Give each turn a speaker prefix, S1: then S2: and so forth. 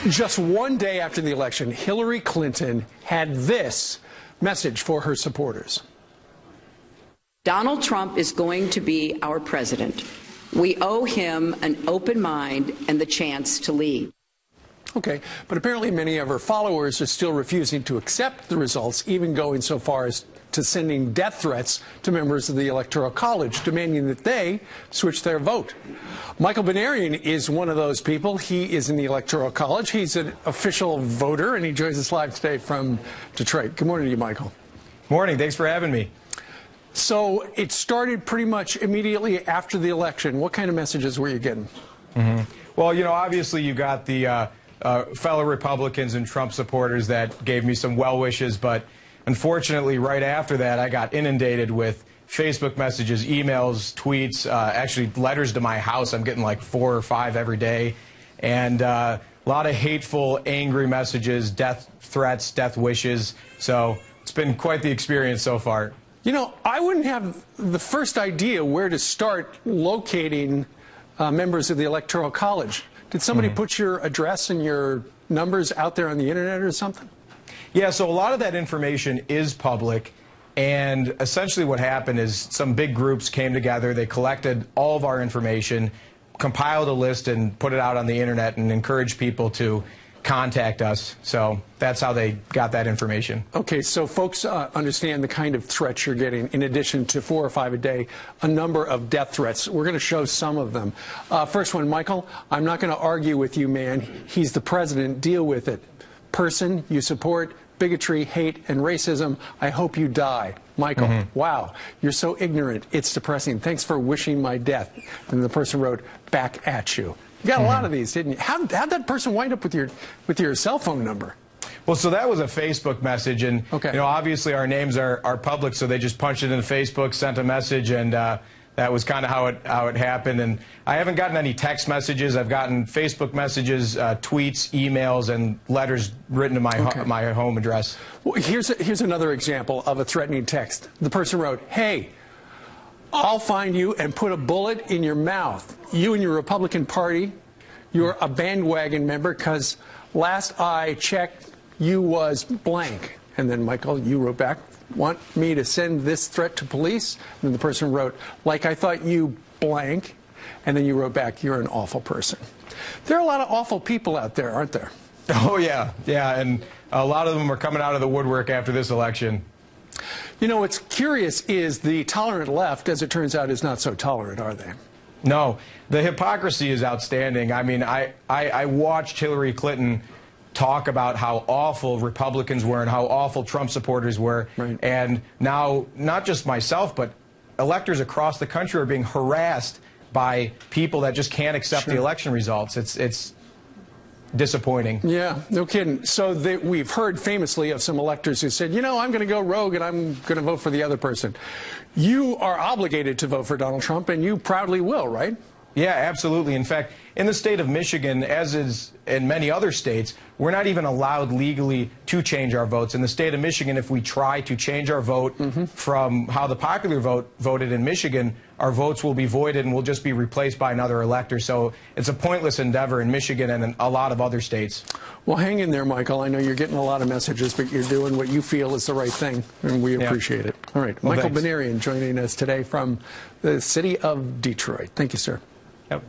S1: Just one day after the election, Hillary Clinton had this message for her supporters.
S2: Donald Trump is going to be our president. We owe him an open mind and the chance to lead.
S1: Okay, but apparently many of her followers are still refusing to accept the results, even going so far as to sending death threats to members of the Electoral College, demanding that they switch their vote. Michael Benarian is one of those people. He is in the Electoral College. He's an official voter, and he joins us live today from Detroit. Good morning to you, Michael.
S3: Morning. Thanks for having me.
S1: So it started pretty much immediately after the election. What kind of messages were you getting?
S3: Well, you know, obviously you got the fellow Republicans and Trump supporters that gave me some well wishes, but unfortunately right after that I got inundated with Facebook messages, emails, tweets, actually letters to my house. I'm getting like 4 or 5 every day, and a lot of hateful, angry messages, death threats, death wishes. So it's been quite the experience so far.
S1: You know, I wouldn't have the first idea where to start locating members of the Electoral College. Did somebody put your address and your numbers out there on the internet or something?
S3: Yeah, so a lot of that information is public, and essentially what happened is some big groups came together, they collected all of our information, compiled a list and put it out on the internet and encouraged people to contact us. So that's how they got that information.
S1: Okay, so folks understand the kind of threats you're getting, in addition to 4 or 5 a day, a number of death threats. We're going to show some of them. First one, Michael, I'm not going to argue with you, man. He's the president. Deal with it. Person you support, bigotry, hate, and racism, I hope you die. Michael, wow, you're so ignorant. It's depressing. Thanks for wishing my death. And the person wrote, back at you. You got a lot of these, didn't you? How'd that person wind up with your cell phone number?
S3: Well, so that was a Facebook message, and you know, obviously our names are public, so they just punched it into Facebook, sent a message, and that was kind of how it happened. And I haven't gotten any text messages. I've gotten Facebook messages, tweets, emails, and letters written to my home address.
S1: Well, here's another example of a threatening text. The person wrote, "Hey, I'll find you and put a bullet in your mouth. You and your Republican Party, you're a bandwagon member because last I checked, you was blank." And then, Michael, you wrote back, "Want me to send this threat to police?" And then the person wrote, "Like I thought you blank." And then you wrote back, "You're an awful person." There are a lot of awful people out there, aren't there?
S3: Oh, yeah. Yeah, and a lot of them are coming out of the woodwork after this election.
S1: You know, what's curious is the tolerant left, as it turns out, is not so tolerant, are they?
S3: No. The hypocrisy is outstanding. I mean, I watched Hillary Clinton talk about how awful Republicans were and how awful Trump supporters were. Right. And now, not just myself, but electors across the country are being harassed by people that just can't accept the election results. It's disappointing.
S1: Yeah, no kidding. So we've heard famously of some electors who said, you know, I'm going to go rogue and I'm going to vote for the other person. You are obligated to vote for Donald Trump, and you proudly will, right?
S3: Yeah, absolutely. In fact, in the state of Michigan, as is in many other states, we're not even allowed legally to change our votes. In the state of Michigan, if we try to change our vote from how the popular vote voted in Michigan, our votes will be voided and will just be replaced by another elector. So it's a pointless endeavor in Michigan and in a lot of other states.
S1: Well, hang in there, Michael. I know you're getting a lot of messages, but you're doing what you feel is the right thing, and we appreciate it. All right. Well, Michael Benarian joining us today from the city of Detroit. Thank you, sir.
S3: Yep.